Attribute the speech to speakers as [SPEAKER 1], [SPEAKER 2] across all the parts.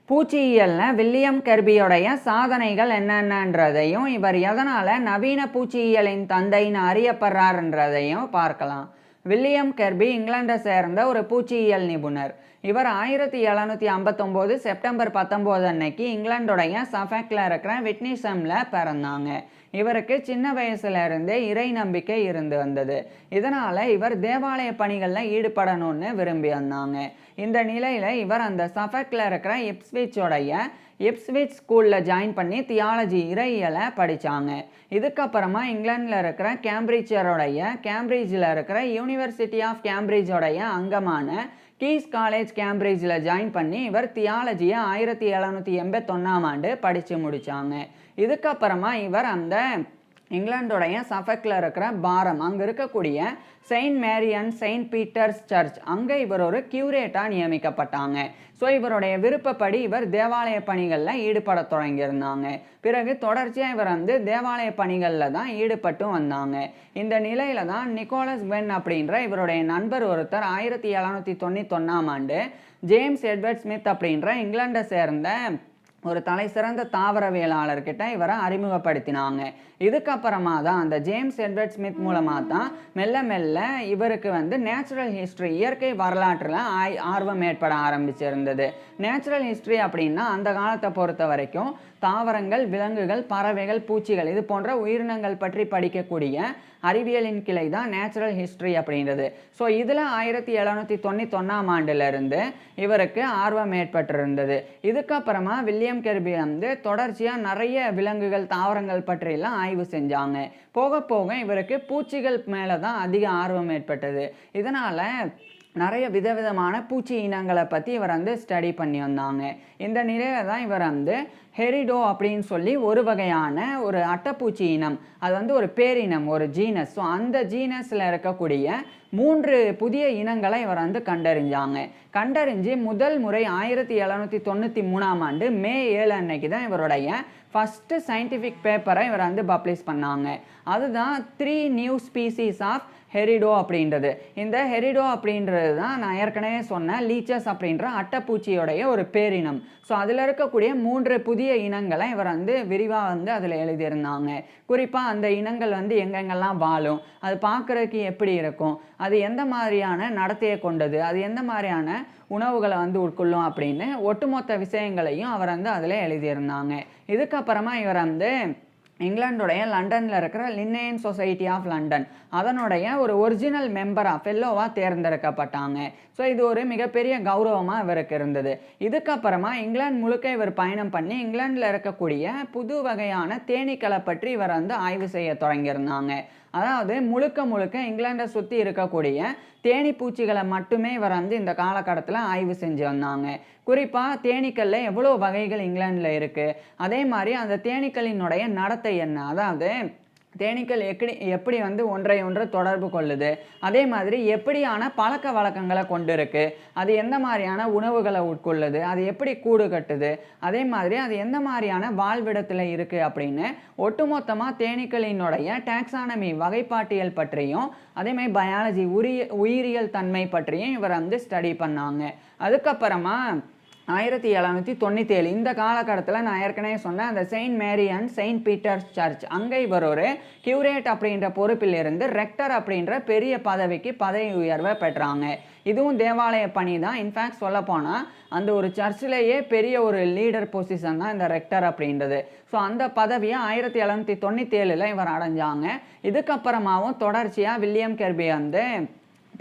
[SPEAKER 1] பூச்சியியல்ல William கெர்பியோடைய சாதனைகள் என்னென்னன்றதையும் இவர் எதனால் நவீன பூச்சியியலின் தந்தைன்னு அறியப்படுறாருன்றதையும் பார்க்கலாம். வில்லியம் கெர்பி இங்கிலாண்டை சேர்ந்த ஒரு பூச்சியியல் நிபுணர். இவர் 1759 செப்டம்பர் 19 அன்னைக்கு இங்கிலாந்துடைய சஃபெக்டில் இருக்கிற விட்னிசமில் பிறந்தாங்க. இவருக்கு சின்ன வயசுல இருந்தே இறை நம்பிக்கை இருந்து வந்தது. இதனால இவர் தேவாலய பணிகளில் ஈடுபடணும்னு விரும்பி வந்தாங்க. இந்த நிலையில இவர் அந்த சஃபெக்டில் இருக்கிற இப்ஸ்விச் ஸ்கூலில் ஜாயின் பண்ணி தியாலஜி இறையியலை படித்தாங்க. இதுக்கப்புறமா இங்கிலாண்டில் இருக்கிற கேம்பிரிட்ஜில் இருக்கிற யூனிவர்சிட்டி ஆஃப் கேம்பிரிட்ஜோடைய அங்கமான கீஸ் காலேஜ் கேம்பிரிட்ஜில் ஜாயின் பண்ணி இவர் தியாலஜியை 1781ஆம் ஆண்டு படித்து முடித்தாங்க. இதுக்கப்புறமா இவர் அந்த இங்கிலாண்டோடைய சஃபெக்டில் இருக்கிற பாரம் அங்கே இருக்கக்கூடிய saint Mary and saint Peter's church அங்கே இவர் ஒரு கியூரேட்டாக நியமிக்கப்பட்டாங்க. ஸோ இவருடைய விருப்பப்படி இவர் தேவாலய பணிகளில் ஈடுபட தொடங்கியிருந்தாங்க. பிறகு தொடர்ச்சியாக இவர் வந்து தேவாலய பணிகளில் தான் ஈடுபட்டு வந்தாங்க. இந்த நிலையில தான் நிக்கோலஸ் பென் அப்படின்ற இவருடைய நண்பர் ஒருத்தர் 1791ஆம் ஆண்டு ஜேம்ஸ் எட்வர்ட் ஸ்மித் அப்படின்ற இங்கிலாண்டை சேர்ந்த ஒரு தலை சிறந்த தாவரவியலாளர்கிட்ட இவரை அறிமுகப்படுத்தினாங்க. இதுக்கப்புறமா தான் அந்த ஜேம்ஸ் எட்வர்ட் ஸ்மித் மூலமாக தான் மெல்ல மெல்ல இவருக்கு வந்து நேச்சுரல் ஹிஸ்ட்ரி இயற்கை வரலாற்றில் ஆர்வம் ஏற்பட ஆரம்பிச்சிருந்தது. நேச்சுரல் ஹிஸ்ட்ரி அப்படின்னா அந்த காலத்தை பொறுத்த வரைக்கும் தாவரங்கள், விலங்குகள், பறவைகள், பூச்சிகள் இது போன்ற உயிரினங்கள் பற்றி படிக்கக்கூடிய அறிவியலின் கிளை தான் நேச்சுரல் ஹிஸ்ட்ரி அப்படின்றது. ஸோ இதில் 1791ஆம் ஆண்டிலிருந்து இவருக்கு ஆர்வம் ஏற்பட்டிருந்தது. இதுக்கப்புறமா வில்லியம் கெர்பி வந்து தொடர்ச்சியாக நிறைய விலங்குகள், தாவரங்கள் பற்றியெல்லாம் ஆய்வு செஞ்சாங்க. போக போக இவருக்கு பூச்சிகள் மேலே தான் அதிக ஆர்வம் ஏற்பட்டது. இதனால் நிறைய விதவிதமான பூச்சி இனங்களை பற்றி இவர் வந்து ஸ்டடி பண்ணி வந்தாங்க. இந்த நிலையில தான் இவர் வந்து ஹெரிடோ அப்படின்னு சொல்லி ஒரு வகையான ஒரு அட்டைப்பூச்சி இனம், அது வந்து ஒரு பேரினம், ஒரு ஜீனஸ். ஸோ அந்த ஜீனஸில் இருக்கக்கூடிய 3 புதிய இனங்களை இவர் வந்து கண்டறிஞ்சு முதல் முறை 1793ஆம் ஆண்டு மே 7 அன்னைக்கு தான் இவருடைய ஃபஸ்ட்டு சயின்டிஃபிக் பேப்பரை இவர் வந்து பப்ளிஷ் பண்ணாங்க. அதுதான் 3 நியூ ஸ்பீசிஸ் ஆஃப் ஹெரிடோ அப்படின்றது. இந்த ஹெரிடோ அப்படின்றது தான் நான் ஏற்கனவே சொன்ன லீச்சஸ் அப்படின்ற அட்டைப்பூச்சியோடைய ஒரு பேரினம். ஸோ அதில் இருக்கக்கூடிய 3 புதிய இனங்களை இவர் வந்து விரிவாக வந்து அதில் எழுதியிருந்தாங்க. குறிப்பாக அந்த இனங்கள் வந்து எங்கெங்கெல்லாம் வாழும், அது பார்க்குறதுக்கு எப்படி இருக்கும், அது எந்த மாதிரியான நடத்தையை கொண்டது, அது எந்த மாதிரியான உணவுகளை வந்து உட்கொள்ளும் அப்படின்னு ஒட்டுமொத்த விஷயங்களையும் அவர் வந்து அதில் எழுதியிருந்தாங்க. இதுக்கப்புறமா இவர் வந்து இங்கிலாந்துடைய லண்டனில் இருக்கிற லின்னேயன் சொசைட்டி ஆஃப் லண்டன் அதனுடைய ஒரு ஒரிஜினல் மெம்பராக ஃபெல்லோவாக தேர்ந்தெடுக்கப்பட்டாங்க. ஸோ இது ஒரு மிகப்பெரிய கௌரவமாக இவருக்கு இருந்தது. இதுக்கப்புறமா இங்கிலாந்து முழுக்க இவர் பயணம் பண்ணி இங்கிலாண்டில் இருக்கக்கூடிய புது வகையான தேனீக்களை பற்றி இவர் வந்து ஆய்வு செய்ய தொடங்கியிருந்தாங்க. அதாவது முழுக்க இங்கிலாண்டை சுற்றி இருக்கக்கூடிய தேனி பூச்சிகளை மட்டுமே இவர் வந்து இந்த காலகட்டத்தில் ஆய்வு செஞ்சு வந்தாங்க. குறிப்பாக தேனீக்களில் எவ்வளோ வகைகள் இங்கிலாண்டில் இருக்குது, அதே மாதிரி அந்த தேனீக்களினுடைய நடத்தை என்ன, அதாவது தேனீக்கள் எப்படி வந்து ஒன்றை தொடர்பு கொள்ளுது, அதே மாதிரி எப்படியான பழக்க வழக்கங்களை கொண்டு இருக்கு, அது எந்த மாதிரியான உணவுகளை உட்கொள்ளுது, அது எப்படி கூடு கட்டுது, அதே மாதிரி அது எந்த மாதிரியான வாழ்விடத்தில் இருக்குது அப்படின்னு ஒட்டுமொத்தமாக தேனீக்களினுடைய டாக்ஸானமி வகைப்பாட்டியல் பற்றியும் அதே மாதிரி பயாலஜி உயிரியல் தன்மை பற்றியும் இவர் வந்து ஸ்டடி பண்ணாங்க. அதுக்கப்புறமா 1797 இந்த காலகட்டத்தில் நான் ஏற்கனவே சொன்னேன் அந்த saint Mary and saint Peter's church அங்கே இவர் ஒரு கியூரேட் அப்படின்ற பொறுப்பில் இருந்து ரெக்டர் அப்படின்ற பெரிய பதவிக்கு பதவி உயர்வை பெற்றாங்க. இதுவும் தேவாலய பணி தான். இன்ஃபேக்ட் சொல்லப்போனால் அந்த ஒரு சர்ச்சிலேயே பெரிய ஒரு லீடர் பொசிஷன் தான் இந்த ரெக்டர் அப்படின்றது. ஸோ அந்த பதவியை 1797 இவர் அடைஞ்சாங்க. இதுக்கப்புறமாவும் தொடர்ச்சியாக வில்லியம் கெர்பி வந்து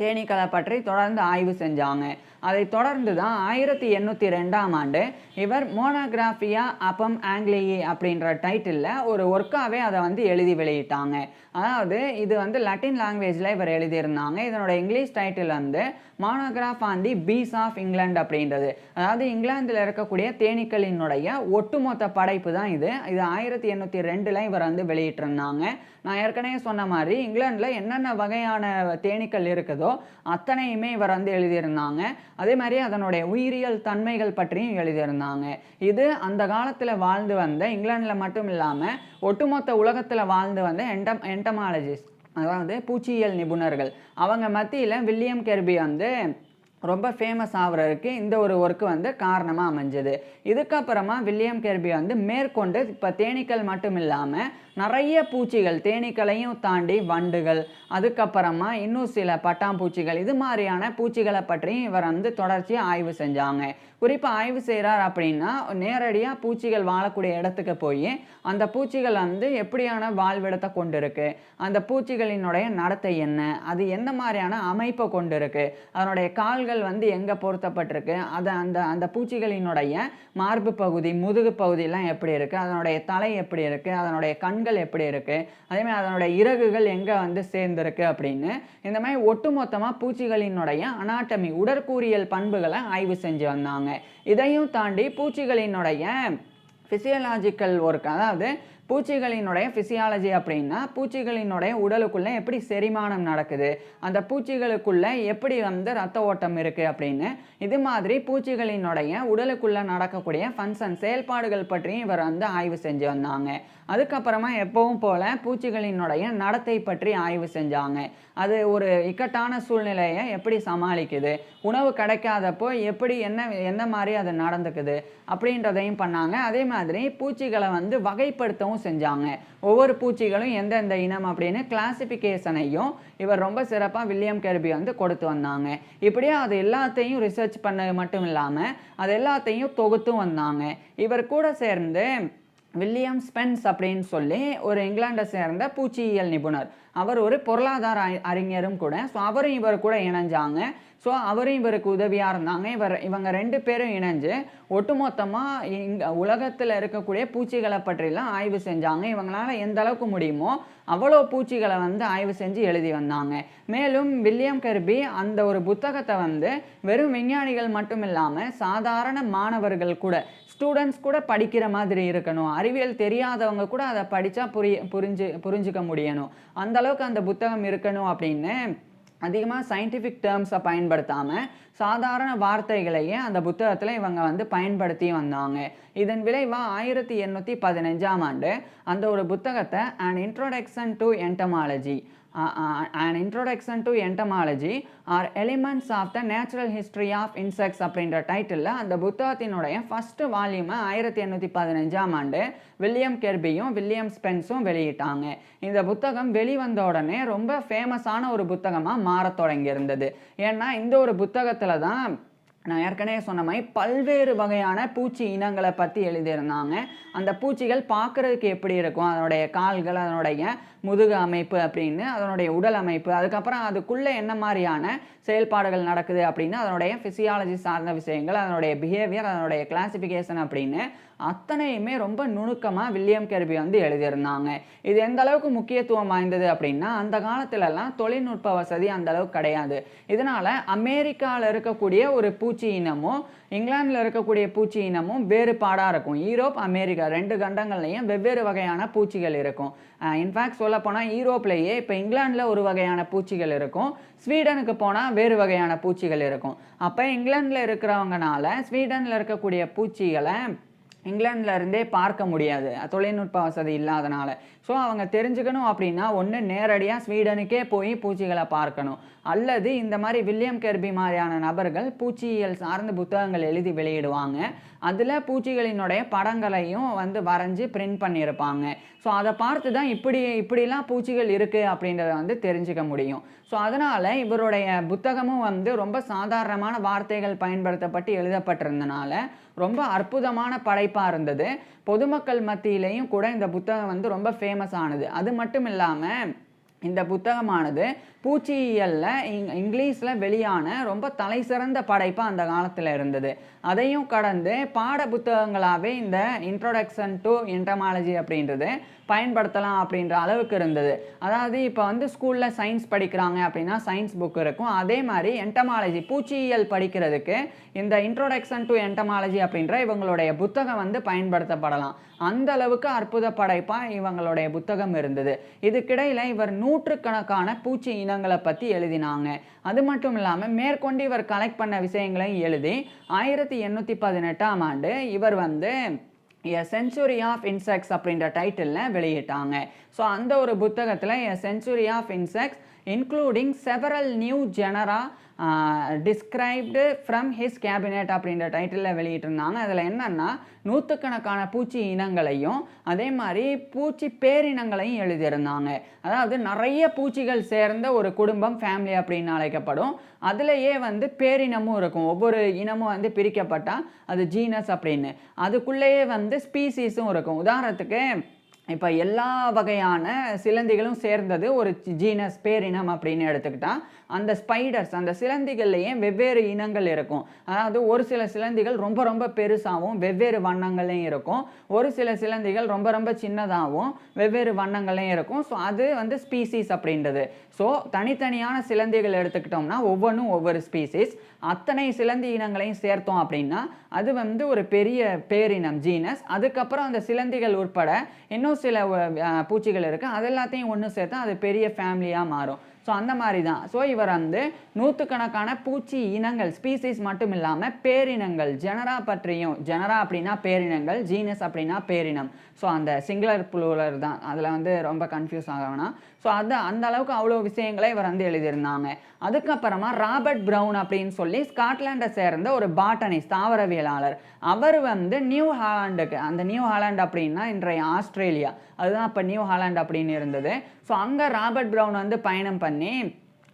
[SPEAKER 1] தேனீக்களை பற்றி தொடர்ந்து ஆய்வு செஞ்சாங்க. அதை தொடர்ந்து தான் 1802ஆம் ஆண்டு இவர் மோனோகிராஃபியா அப்பம் ஆங்கிலியி அப்படின்ற டைட்டிலில் ஒரு ஒர்க்காகவே அதை வந்து எழுதி வெளியிட்டாங்க. அதாவது இது வந்து லட்டின் லாங்குவேஜில் இவர் எழுதியிருந்தாங்க. இதனோட இங்கிலீஷ் டைட்டில் வந்து monograph on the peace of England அப்படின்றது. அதாவது இங்கிலாந்தில் இருக்கக்கூடிய தேனீக்களினுடைய ஒட்டுமொத்த படைப்பு தான் இது. 1802 இவர் வந்து வெளியிட்டிருந்தாங்க. நான் ஏற்கனவே சொன்ன மாதிரி இங்கிலாண்டில் என்னென்ன வகையான தேனீக்கள் இருக்குதோ அத்தனையுமே இவர் வந்து எழுதியிருந்தாங்க. அதே மாதிரி அதனுடைய உயிரியல் தன்மைகள் பற்றியும் எழுதியிருந்தாங்க. இது அந்த காலத்தில் வாழ்ந்து வந்த இங்கிலாண்டில் மட்டும் இல்லாமல் ஒட்டுமொத்த உலகத்தில் வாழ்ந்து வந்த என்டமாலஜிஸ்ட், அதாவது பூச்சியியல் நிபுணர்கள், அவங்க மத்தியில் வில்லியம் கெர்பி வந்து ரொம்ப ஃபேமஸ் ஆகுறதுக்கு இந்த ஒரு ஒர்க்கு வந்து காரணமாக அமைஞ்சது. இதுக்கப்புறமா வில்லியம் கெர்பி வந்து மேற்கொண்டு இப்போ தேனீக்கள் மட்டும் இல்லாமல் நிறைய பூச்சிகள், தேனீக்களையும் தாண்டி வண்டுகள், அதுக்கப்புறமா இன்னும் சில பட்டாம்பூச்சிகள், இது மாதிரியான பூச்சிகளை பற்றியும் இவர் வந்து தொடர்ச்சியாக ஆய்வு செஞ்சாங்க. குறிப்பாக ஆய்வு செய்கிறார் அப்படின்னா நேரடியாக பூச்சிகள் வாழக்கூடிய இடத்துக்கு போய் அந்த பூச்சிகள் வந்து எப்படியான வாழ்விடத்தை கொண்டு இருக்கு, அந்த பூச்சிகளினுடைய நடத்தை என்ன, அது எந்த மாதிரியான அமைப்பை கொண்டு இருக்கு, அதனுடைய கால்கள் வந்து எங்கே பொருத்தப்பட்டிருக்கு, அதை அந்த அந்த பூச்சிகளினுடைய மார்பு பகுதி, முதுகு பகுதியெல்லாம் எப்படி இருக்குது, அதனுடைய தலை எப்படி இருக்குது, அதனுடைய கண்கள் எப்படி இருக்குது, அதேமாதிரி அதனுடைய இறகுகள் எங்கே வந்து சேர்ந்துருக்கு அப்படின்னு இந்த மாதிரி ஒட்டுமொத்தமாக பூச்சிகளினுடைய அனாட்டமி, உடற்கூறியல் பண்புகளை ஆய்வு செஞ்சு வந்தாங்க. இதையும் தாண்டி பூச்சிகளினுடைய ஃபிசியலாஜிக்கல் ஒர்க், அதாவது பூச்சிகளினுடைய ஃபிசியாலஜி அப்படின்னா பூச்சிகளினுடைய உடலுக்குள்ளே எப்படி செரிமானம் நடக்குது, அந்த பூச்சிகளுக்குள்ளே எப்படி வந்து ரத்த ஓட்டம் இருக்குது அப்படின்னு இது மாதிரி பூச்சிகளினுடைய உடலுக்குள்ளே நடக்கக்கூடிய ஃபங்க்ஷன், செயல்பாடுகள் பற்றியும் இவர் வந்து ஆய்வு செஞ்சு வந்தாங்க. அதுக்கப்புறமா எப்பவும் போல் பூச்சிகளினுடைய நடத்தை பற்றி ஆய்வு செஞ்சாங்க. அது ஒரு இக்கட்டான சூழ்நிலையை எப்படி சமாளிக்குது, உணவு கிடைக்காதப்போ எப்படி எந்த மாதிரி அது நடந்துக்குது அப்படின்றதையும் பண்ணாங்க. அதே மாதிரி பூச்சிகளை வந்து வகைப்படுத்தவும் செஞ்சாங்க. ஒவ்வொரு பூச்சிகளும் எந்தெந்த இனம் அப்படின்னு கிளாசிஃபிகேஷனையும் இவர் ரொம்ப சிறப்பாக வில்லியம் கெர்பி வந்து கொடுத்து வந்தாங்க. இப்படியே அது எல்லாத்தையும் ரிசர்ச் பண்ணது மட்டும் இல்லாமல் அது எல்லாத்தையும் தொகுத்தும் வந்தாங்க. இவர் கூட சேர்ந்து வில்லியம் ஸ்பென்ஸ் அப்படின்னு சொல்லி ஒரு இங்கிலாண்டை சேர்ந்த பூச்சியியல் நிபுணர், அவர் ஒரு பொருளாதார அறிஞரும் கூட. ஸோ அவரும் இவர் கூட இணைஞ்சாங்க. ஸோ அவரும் இவருக்கு உதவியாக இருந்தாங்க. இவங்க 2 பேரும் இணைஞ்சு ஒட்டுமொத்தமாக உலகத்தில் இருக்கக்கூடிய பூச்சிகளை பற்றிலாம் ஆய்வு செஞ்சாங்க. இவங்களால் எந்த அளவுக்கு முடியுமோ அவ்வளோ பூச்சிகளை வந்து ஆய்வு செஞ்சு எழுதி வந்தாங்க. மேலும் வில்லியம் கெர்பி அந்த ஒரு புத்தகத்தை வந்து வெறும் விஞ்ஞானிகள் மட்டும் இல்லாமல் சாதாரண மாணவர்கள் கூட, ஸ்டூடெண்ட்ஸ் கூட படிக்கிற மாதிரி இருக்கணும், அறிவியல் தெரியாதவங்க கூட அதை படித்தா புரிஞ்சுக்க முடியணும், அந்த அளவுக்கு அந்த புத்தகம் இருக்கணும் அப்படின்னு அதிகமாக சயின்டிஃபிக் டேர்ம்ஸை பயன்படுத்தாமல் சாதாரண வார்த்தைகளையே அந்த புத்தகத்தில் இவங்க வந்து பயன்படுத்தி வந்தாங்க. இதன் விளைவாக 1815ஆம் ஆண்டு அந்த ஒரு புத்தகத்தை An Introduction to Entomology, An Introduction to Entomology or Elements of the Natural History of Insects அப்படின்ற டைட்டிலில் அந்த புத்தகத்தினுடைய ஃபஸ்ட்டு வால்யூமை 1815ஆம் ஆண்டு வில்லியம் கெர்பியும் வில்லியம் ஸ்பென்ஸும் வெளியிட்டாங்க. இந்த புத்தகம் வெளிவந்த உடனே ரொம்ப ஃபேமஸான ஒரு புத்தகமாக மாறத் தொடங்கியிருந்தது. ஏன்னா இந்த ஒரு புத்தகத்தில் தான் நான் ஏற்கனவே சொன்ன மாதிரி பல்வேறு வகையான பூச்சி இனங்களை பற்றி எழுதியிருந்தாங்க. அந்த பூச்சிகள் பார்க்குறதுக்கு எப்படி இருக்கும், அதனுடைய கால்கள், அதனுடைய முதுகு அமைப்பு அப்படின்னு, அதனுடைய உடல் அமைப்பு, அதுக்கப்புறம் அதுக்குள்ளே என்ன மாதிரியான செயல்பாடுகள் நடக்குது அப்படின்னு அதனுடைய ஃபிசியாலஜி சார்ந்த விஷயங்கள், அதனுடைய பிஹேவியர், அதனுடைய கிளாசிஃபிகேஷன் அப்படின்னு அத்தனையுமே ரொம்ப நுணுக்கமாக வில்லியம் கெர்பி வந்து எழுதியிருந்தாங்க. இது எந்த அளவுக்கு முக்கியத்துவம் வாய்ந்தது அப்படின்னா அந்த காலத்திலலாம் தொழில்நுட்ப வசதி அந்த அளவுக்கு கிடையாது. இதனால் அமெரிக்காவில் இருக்கக்கூடிய ஒரு பூச்சி இனமும் இங்கிலாந்தில் இருக்கக்கூடிய பூச்சி இனமும் வேறுபாடாக இருக்கும். யூரோப், அமெரிக்கா 2 கண்டங்கள்லையும் வெவ்வேறு வகையான பூச்சிகள் இருக்கும். இன்ஃபேக்ட் சொல்லப்போனால் யூரோப்லேயே இப்போ இங்கிலாந்தில் ஒரு வகையான பூச்சிகள் இருக்கும், ஸ்வீடனுக்கு போனால் வேறு வகையான பூச்சிகள் இருக்கும். அப்போ இங்கிலாந்தில் இருக்கிறவங்கனால ஸ்வீடனில் இருக்கக்கூடிய பூச்சிகளை இங்கிலாந்தில் இருந்தே பார்க்க முடியாது, தொழில்நுட்ப வசதி இல்லாதனால. ஸோ அவங்க தெரிஞ்சுக்கணும் அப்படின்னா ஒன்று நேரடியாக ஸ்வீடனுக்கே போய் பூச்சிகளை பார்க்கணும், அல்லது இந்த மாதிரி வில்லியம் கெர்பி மாதிரியான நபர்கள் பூச்சியியல் சார்ந்த புத்தகங்கள் எழுதி வெளியிடுவாங்க. அதில் பூச்சிகளினுடைய படங்களையும் வந்து வரைஞ்சி பிரிண்ட் பண்ணியிருப்பாங்க. ஸோ அதை பார்த்து தான் இப்படிலாம் பூச்சிகள் இருக்குது அப்படின்றத வந்து தெரிஞ்சுக்க முடியும். ஸோ அதனால் இவருடைய புத்தகமும் வந்து ரொம்ப சாதாரணமான வார்த்தைகள் பயன்படுத்தப்பட்டு எழுதப்பட்டிருந்தனால ரொம்ப அற்புதமான படைப்பாக இருந்தது. பொதுமக்கள் மத்தியிலையும் கூட இந்த புத்தகம் வந்து ரொம்ப ஃபேமஸ் ஆனது. அது மட்டும் இல்லாமல் இந்த புத்தகமானது பூச்சியியலில் இங்கிலீஷில் வெளியான ரொம்ப தலை சிறந்த படைப்பாக அந்த காலத்தில் இருந்தது. அதையும் கடந்து பாட புத்தகங்களாகவே இந்த இன்ட்ரோடக்ஷன் டு என்டமாலஜி அப்படின்றது பயன்படுத்தலாம் அப்படின்ற அளவுக்கு இருந்தது. அதாவது இப்போ வந்து ஸ்கூலில் சயின்ஸ் படிக்கிறாங்க அப்படின்னா சயின்ஸ் புக் இருக்கும், அதே மாதிரி என்டமாலஜி பூச்சியியல் படிக்கிறதுக்கு இந்த இன்ட்ரோடக்ஷன் டு என்டமாலஜி அப்படின்ற இவங்களுடைய புத்தகம் வந்து பயன்படுத்தப்படலாம். அந்த அளவுக்கு அற்புத படைப்பாக இவங்களுடைய புத்தகம் இருந்தது. இதுக்கிடையில் இவர் நூற்றுக்கணக்கான பூச்சி இனங்களை பற்றி எழுதினாங்க. அது மட்டும் இல்லாமல் மேற்கொண்டு இவர் கலெக்ட் பண்ண விஷயங்களையும் எழுதி 1818ஆம் ஆண்டு இவர் வந்து A Century of Insects அப்படின்ற டைட்டிலில் வெளியிட்டாங்க. ஸோ அந்த ஒரு புத்தகத்தில் A Century of Insects including several new genera described from his cabinet அப்படின்ற டைட்டிலில் வெளியிட்டிருந்தாங்க. அதில் என்னென்னா நூற்றுக்கணக்கான பூச்சி இனங்களையும் அதே மாதிரி பூச்சி பேரினங்களையும் எழுதியிருந்தாங்க. அதாவது நிறைய பூச்சிகள் சேர்ந்த ஒரு குடும்பம், ஃபேமிலி அப்படின்னு அழைக்கப்படும். அதுலேயே வந்து பேரினமும் இருக்கும். ஒவ்வொரு இனமும் வந்து பிரிக்கப்பட்டால் அது ஜீனஸ் அப்படின்னு. அதுக்குள்ளேயே வந்து ஸ்பீசிஸும் இருக்கும். உதாரணத்துக்கு இப்போ எல்லா வகையான சிலந்திகளும் சேர்ந்தது ஒரு ஜீனஸ், பேரினம் அப்படின்னு எடுத்துக்கிட்டால் அந்த ஸ்பைடர்ஸ், அந்த சிலந்திகள்லேயே வெவ்வேறு இனங்கள் இருக்கும். அதாவது ஒரு சில சிலந்திகள் ரொம்ப ரொம்ப பெருசாகவும் வெவ்வேறு வண்ணங்களையும் இருக்கும். ஒரு சில சிலந்திகள் ரொம்ப ரொம்ப சின்னதாகவும் வெவ்வேறு வண்ணங்களையும் இருக்கும். ஸோ அது வந்து ஸ்பீசிஸ் அப்படின்றது. ஸோ தனித்தனியான சிலந்திகள் எடுத்துக்கிட்டோம்னா ஒவ்வொன்றும் ஒவ்வொரு ஸ்பீசிஸ். அத்தனை சிலந்தி இனங்களையும் சேர்த்தோம் அப்படின்னா அது வந்து ஒரு பெரிய பேரினம், ஜீனஸ். அதுக்கப்புறம் அந்த சிலந்திகள் உட்பட இன்னும் சில பூச்சிகள் இருக்குது. அது எல்லாத்தையும் ஒன்று சேர்த்தா அது பெரிய ஃபேமிலியாக மாறும். ஸோ அந்த மாதிரி தான். ஸோ இவர் வந்து நூற்றுக்கணக்கான பூச்சி இனங்கள், ஸ்பீசிஸ் மட்டும் இல்லாமல் பேரினங்கள், ஜெனரா பற்றியும், ஜெனரா அப்படின்னா பேரினங்கள், ஜீனஸ் அப்படின்னா பேரினம். ஸோ அந்த சிங்குலர் புளூரல் தான், அதில் வந்து ரொம்ப கன்ஃபியூஸ் ஆகணும்னா. ஸோ அது அந்த அளவுக்கு அவ்வளோ விஷயங்களை இவர் வந்து எழுதியிருந்தாங்க. அதுக்கப்புறமா ராபர்ட் ப்ரவுன் அப்படின்னு சொல்லி ஸ்காட்லாண்டை சேர்ந்த ஒரு பாட்டனிஸ்ட், தாவரவியலாளர். அவர் வந்து நியூ ஹாலாண்டுக்கு, அந்த நியூ ஹாலாண்ட் அப்படின்னா இன்றைய ஆஸ்திரேலியா, அதுதான் இப்போ நியூ ஹாலாண்ட் அப்படின்னு இருந்தது. ஸோ அங்கே ராபர்ட் ப்ரவுன் வந்து பயணம் பண்ணி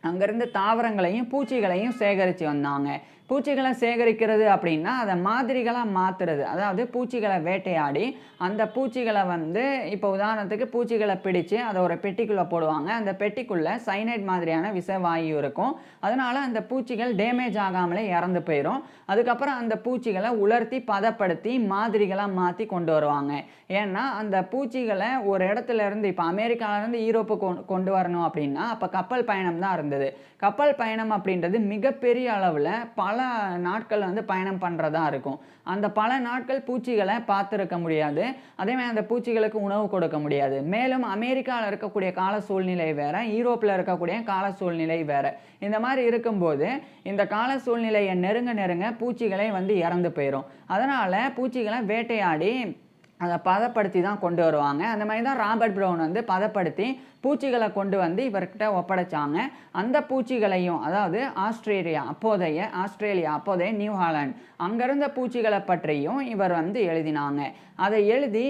[SPEAKER 1] அங்கேருந்து தாவரங்களையும் பூச்சிகளையும் சேகரித்து வந்தாங்க. பூச்சிகளை சேகரிக்கிறது அப்படின்னா அதை மாதிரிகளாக மாற்றுறது. அதாவது பூச்சிகளை வேட்டையாடி அந்த பூச்சிகளை வந்து இப்போ உதாரணத்துக்கு பூச்சிகளை பிடிச்சு அதை ஒரு பெட்டிக்குள்ளே போடுவாங்க. அந்த பெட்டிக்குள்ளே சைனைட் மாதிரியான விஷவாயு இருக்கும். அதனால் அந்த பூச்சிகள் டேமேஜ் ஆகாமலே இறந்து போயிடும். அதுக்கப்புறம் அந்த பூச்சிகளை உலர்த்தி பதப்படுத்தி மாதிரிகளாக மாற்றி கொண்டு வருவாங்க. ஏன்னா அந்த பூச்சிகளை ஒரு இடத்துல இருந்து, இப்போ அமெரிக்காவிலேருந்து ஈரோப்பு கொண்டு வரணும் அப்படின்னா அப்போ கப்பல் பயணம் தான் இருந்தது. கப்பல் பயணம் அப்படின்றது மிகப்பெரிய அளவில் பல நாட்கள் வந்து பயணம் பண்ணுறதா இருக்கும். அந்த பல நாட்கள் பூச்சிகளை பார்த்துருக்க முடியாது. அதேமாதிரி அந்த பூச்சிகளுக்கு உணவு கொடுக்க முடியாது. மேலும் அமெரிக்காவில் இருக்கக்கூடிய கால சூழ்நிலை வேறு, ஈரோப்பில் இருக்கக்கூடிய கால சூழ்நிலை வேறு. இந்த மாதிரி இருக்கும்போது இந்த கால சூழ்நிலையை நெருங்க நெருங்க பூச்சிகளை வந்து இறந்து போயிடும். அதனால் பூச்சிகளை வேட்டையாடி அதை பதப்படுத்தி தான் கொண்டு வருவாங்க. அந்த மாதிரி தான் ராபர்ட் ப்ரவுன் வந்து பதப்படுத்தி பூச்சிகளை கொண்டு வந்து இவர்கிட்ட ஒப்படைச்சாங்க. அந்த பூச்சிகளையும், அதாவது ஆஸ்திரேலியா அப்போதைய நியூ ஹாலாண்ட், அங்கிருந்த பூச்சிகளை பற்றியும் இவர் வந்து எழுதினாங்க. அதை எழுதி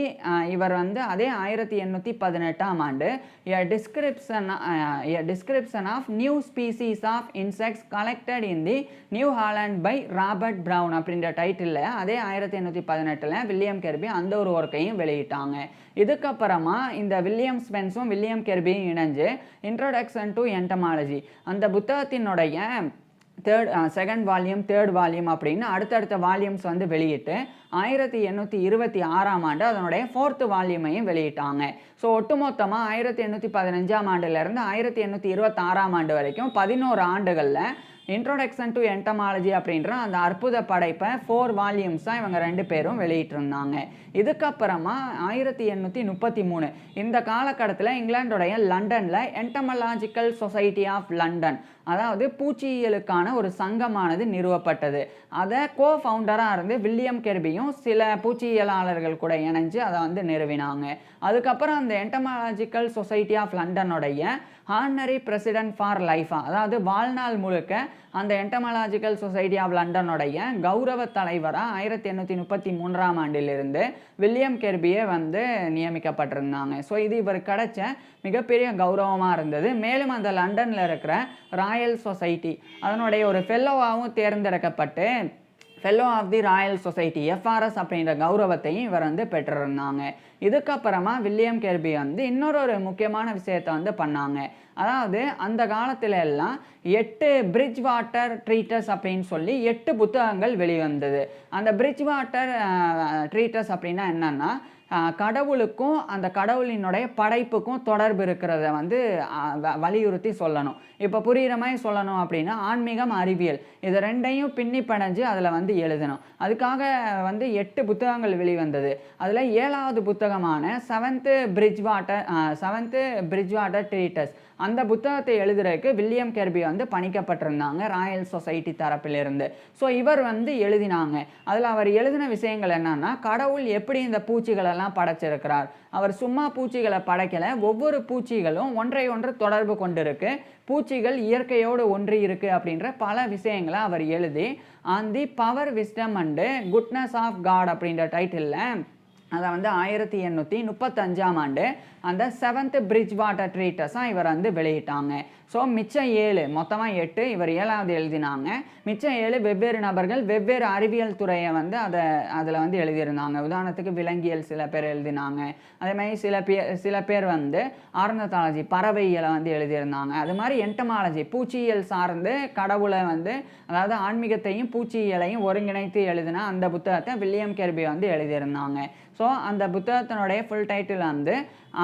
[SPEAKER 1] இவர் வந்து அதே 1818ஆம் ஆண்டு a description of new species of insects collected in the New Holland by Robert Brown அப்படின்ற டைட்டிலில் அதே 1818 வில்லியம் கெர்பி அந்த ஒரு ஒர்க்கையும் வெளியிட்டாங்க. இதுக்கப்புறமா இந்த வில்லியம் ஸ்பென்ஸும் வில்லியம் கெர்பியும் இணைஞ்சு இன்ட்ரோடக்ஷன் டு என்டமாலஜி, அந்த புத்தகத்தினுடைய செகண்ட் வால்யூம், தேர்ட் வால்யூம் அப்படின்னு அடுத்தடுத்த வால்யூம்ஸ் வந்து வெளியிட்டு 1826ஆம் ஆண்டு அதனுடைய 4th வால்யூமையும் வெளியிட்டாங்க. ஸோ ஒட்டுமொத்தமாக 1815ஆம் ஆண்டுலேருந்து 1826ஆம் ஆண்டு வரைக்கும் 11 ஆண்டுகளில் இன்ட்ரோடக்ஷன் டு என்டமாலஜி அப்படின்ற அந்த அற்புத படைப்பை 4 வால்யூம்ஸாக இவங்க 2 பேரும் வெளியிட்டிருந்தாங்க. இதுக்கப்புறமா 1833 இந்த காலகட்டத்தில் இங்கிலாந்துடைய லண்டனில் என்டமாலஜிக்கல் சொசைட்டி ஆஃப் லண்டன், அதாவது பூச்சியியலுக்கான ஒரு சங்கமானது நிறுவப்பட்டது. அதை கோ-ஃபவுண்டராக இருந்து வில்லியம் கெர்பியும் சில பூச்சியியலாளர்கள் கூட இணைஞ்சு அதை வந்து நிறுவினாங்க. அதுக்கப்புறம் அந்த என்டமாலஜிக்கல் சொசைட்டி ஆஃப் லண்டனுடைய ஹானரி பிரசிடென்ட் ஃபார் லைஃபா, அதாவது வாழ்நாள் முழுக்க அந்த என்டமாலஜிக்கல் சொசைட்டி ஆஃப் லண்டனுடைய கௌரவ தலைவராக 1833ஆம் ஆண்டிலிருந்து வில்லியம் கெர்பியே வந்து நியமிக்கப்பட்டிருந்தாங்க. ஸோ இது இவர் கிடைச்ச மிகப்பெரிய கௌரவமாக இருந்தது. மேலும் அந்த லண்டனில் இருக்கிற ராயல் சொசைட்டி அதனுடைய ஒரு ஃபெல்லோவாகவும் தேர்ந்தெடுக்கப்பட்டு fellow of the royal society FRS அப்படின்ற கௌரவத்தையும் இவர் வந்து பெற்றிருந்தாங்க. இதுக்கப்புறமா வில்லியம் கெர்பி வந்து இன்னொரு முக்கியமான விஷயத்தை வந்து பண்ணாங்க. அதாவது அந்த காலத்துல எல்லாம் 8 பிரிட்ஜ் வாட்டர் ட்ரீட்டஸ் அப்படின்னு சொல்லி 8 புத்தகங்கள் வெளிவந்தது. அந்த பிரிட்ஜ் வாட்டர் ட்ரீட்டஸ் அப்படின்னா என்னன்னா, கடவுளுக்கும் அந்த கடவுளினுடைய படைப்புக்கும் தொடர்பு இருக்கிறத வந்து வலியுறுத்தி சொல்லணும். இப்போ புரிகிற மாதிரி சொல்லணும் அப்படின்னா ஆன்மீகம், அறிவியல் இது ரெண்டையும் பின்னி படைஞ்சு அதில் வந்து எழுதணும். அதுக்காக வந்து 8 புத்தகங்கள் வெளிவந்தது. அதில் 7வது புத்தகமான 7th பிரிட்ஜ் வாட்டர் ட்ரீட்டஸ், அந்த புத்தகத்தை எழுதுறதுக்கு வில்லியம் கெர்பி வந்து பணிக்கப்பட்டிருந்தாங்க ராயல் சொசைட்டி தரப்பிலிருந்து. ஸோ இவர் வந்து எழுதினாங்க. அதில் அவர் எழுதின விஷயங்கள் என்னன்னா, கடவுள் எப்படி இந்த பூச்சிகளெல்லாம் பூச்சிகளெல்லாம் படைச்சிருக்கிறார். அவர் சும்மா பூச்சிகளை படைக்கலை, ஒவ்வொரு பூச்சிகளும் ஒன்றை ஒன்று தொடர்பு கொண்டிருக்கு, பூச்சிகள் இயற்கையோடு ஒன்றி இருக்கு அப்படின்ற பல விஷயங்களை அவர் எழுதி on the power wisdom and goodness of God அப்படின்ற டைட்டிலில் அதை வந்து 1835ஆம் ஆண்டு அந்த 7th பிரிட்ஜ் வாட்டர் ட்ரீட்டஸாக இவர் வந்து வெளியிட்டாங்க. ஸோ மிச்சம் 7, மொத்தமாக 8, இவர் 7வது எழுதினாங்க. மிச்சம் 7 வெவ்வேறு நபர்கள் வெவ்வேறு அறிவியல் துறையை வந்து அதில் வந்து எழுதியிருந்தாங்க. உதாரணத்துக்கு விலங்கியல் சில பேர் எழுதினாங்க, அதே மாதிரி சில பேர் வந்து ஆர்னத்தாலஜி பறவையியலை வந்து எழுதியிருந்தாங்க. அது மாதிரி என்டமாலஜி பூச்சியியல் சார்ந்து கடவுளை வந்து, அதாவது ஆன்மீகத்தையும் பூச்சியியலையும் ஒருங்கிணைத்து எழுதின அந்த புத்தகத்தை வில்லியம் கெர்பி வந்து எழுதியிருந்தாங்க. ஸோ அந்த புத்தகத்தினுடைய ஃபுல் டைட்டில் வந்து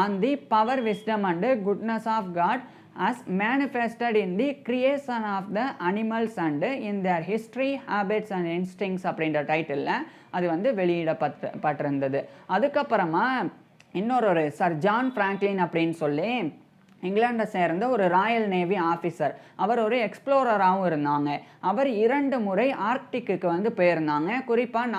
[SPEAKER 1] on the power wisdom and goodness of God as manifested in the creation of the animals and in their history, habits and instincts அப்படின்ற டைட்டிலில் அது வந்து வெளியிடப்பட்டிருந்தது. அதுக்கப்புறமா இன்னொரு சர் ஜான் ஃப்ராங்க்லின் அப்படின்னு சொல்லி இங்கிலாண்டை சேர்ந்த ஒரு ராயல் நேவி ஆஃபீஸர், அவர் ஒரு எக்ஸ்ப்ளோரராகவும் இருந்தாங்க. அவர் 2 முறை ஆர்க்டிக்கு வந்து போயிருந்தாங்க. குறிப்பாக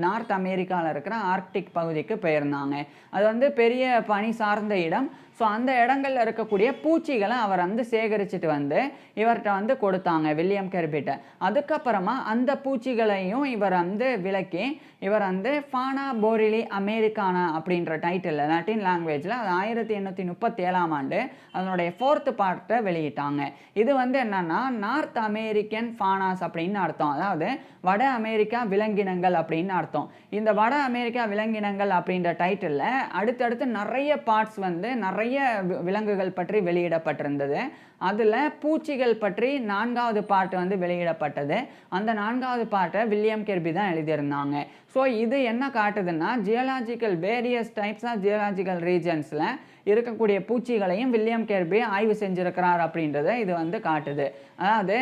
[SPEAKER 1] நார்த் அமெரிக்காவில் இருக்கிற ஆர்க்டிக் பகுதிக்கு போயிருந்தாங்க. அது வந்து பெரிய பனி சார்ந்த இடம். ஸோ அந்த இடங்களில் இருக்கக்கூடிய பூச்சிகளை அவர் வந்து சேகரிச்சுட்டு வந்து இவர்கிட்ட வந்து கொடுத்தாங்க, வில்லியம் கெர்பிட்ட. அதுக்கப்புறமா அந்த பூச்சிகளையும் இவர் வந்து விளக்கி இவர் வந்து ஃபானா போரிலி அமெரிக்கானா அப்படின்ற டைட்டில் லாட்டின் லாங்குவேஜில் அது 1837ஆம் ஆண்டு அதனுடைய 4th பார்ட்டை வெளியிட்டாங்க. இது வந்து என்னன்னா நார்த் அமெரிக்கன் ஃபானாஸ் அப்படின்னு அர்த்தம், அதாவது வட அமெரிக்கா விலங்கினங்கள் அப்படின்னு அர்த்தம். இந்த வட அமெரிக்கா விலங்கினங்கள் அப்படின்ற டைட்டிலில் அடுத்தடுத்து நிறைய பார்ட்ஸ் வந்து நிறைய விலங்குகள் பற்றி வெளியிடப்பட்டிருந்தது. அதில் பூச்சிகள் பற்றி 4வது பார்ட் வந்து வெளியிடப்பட்டது. அந்த 4வது பார்ட்டை வில்லியம் கெர்பி தான் எழுதியிருந்தாங்க. ஸோ இது என்ன காட்டுதுன்னா geological various types of geological ரீஜன்ஸில் இருக்கக்கூடிய பூச்சிகளையும் வில்லியம் கெர்பி ஆய்வு செஞ்சுருக்கிறார் அப்படின்றத இது வந்து காட்டுது. அதாவது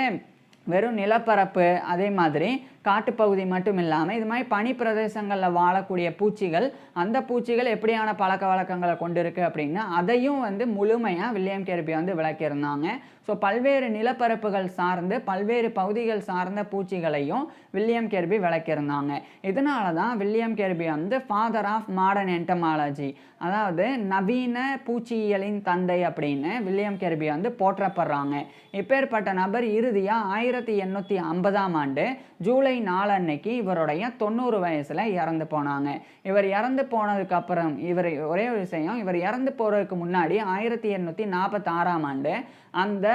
[SPEAKER 1] வெறும் நிலப்பரப்பு அதே மாதிரி காட்டுப்பகுதி மட்டும் இல்லாமல் இது மாதிரி பனி பிரதேசங்களில் வாழக்கூடிய பூச்சிகள், அந்த பூச்சிகள் எப்படியான பழக்க வழக்கங்களை கொண்டு இருக்கு அப்படின்னு அதையும் வந்து முழுமையாக வில்லியம் கெர்பி வந்து விளக்கியிருந்தாங்க. ஸோ பல்வேறு நிலப்பரப்புகள் சார்ந்து பல்வேறு பகுதிகள் சார்ந்த பூச்சிகளையும் வில்லியம் கெர்பி விளக்கியிருந்தாங்க. இதனால தான் வில்லியம் கெர்பி வந்து ஃபாதர் ஆஃப் மாடர்ன் என்டமாலஜி, அதாவது நவீன பூச்சியியலின் தந்தை அப்படின்னு வில்லியம் கெர்பி வந்து போற்றப்படுறாங்க. இப்பேற்பட்ட நபர் இறுதியாக 1850ஆம் ஆண்டு ஜூலை 4 அன்னைக்கு இவருடைய 90 வயசில் இறந்து போனாங்க. இவர் இறந்து போனதுக்கு அப்புறம் ஒரே ஒரு விஷயம், இவர் இறந்து போகிறதுக்கு முன்னாடி 1846ஆம் ஆண்டு அந்த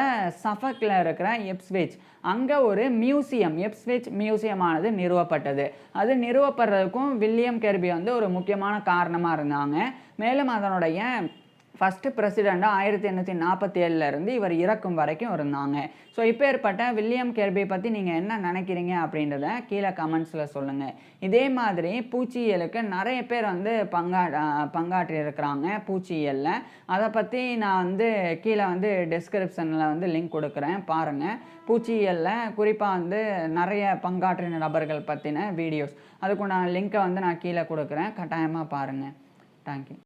[SPEAKER 1] சஃபக்கில் இருக்கிற எப்ஸ்விச் அங்கே ஒரு மியூசியம், எப்ஸ்விச் மியூசியமானது நிறுவப்பட்டது. அது நிறுவப்படுறதுக்கும் வில்லியம் கெர்பி வந்து ஒரு முக்கியமான காரணமாக இருந்தாங்க. மேலும் அதனுடைய ஃபஸ்ட்டு பிரசிடெண்ட்டாக 1847 இவர் இறக்கும் வரைக்கும் இருந்தாங்க. ஸோ இப்பேற்பட்ட வில்லியம் கெர்பி பற்றி நீங்கள் என்ன நினைக்கிறீங்க அப்படின்றத கீழே கமெண்ட்ஸில் சொல்லுங்கள். இதே மாதிரி பூச்சியியலுக்கு நிறைய பேர் வந்து பங்காற்றி இருக்கிறாங்க பூச்சியியலில். அதை பற்றி நான் வந்து கீழே வந்து டிஸ்கிரிப்ஷனில் வந்து லிங்க் கொடுக்குறேன், பாருங்கள். பூச்சியியலில் குறிப்பாக வந்து நிறைய பங்காற்றின நபர்கள் பற்றின வீடியோஸ், அதுக்குண்டான லிங்க்கை வந்து நான் கீழே கொடுக்குறேன், கட்டாயமாக பாருங்கள். தேங்க்யூ.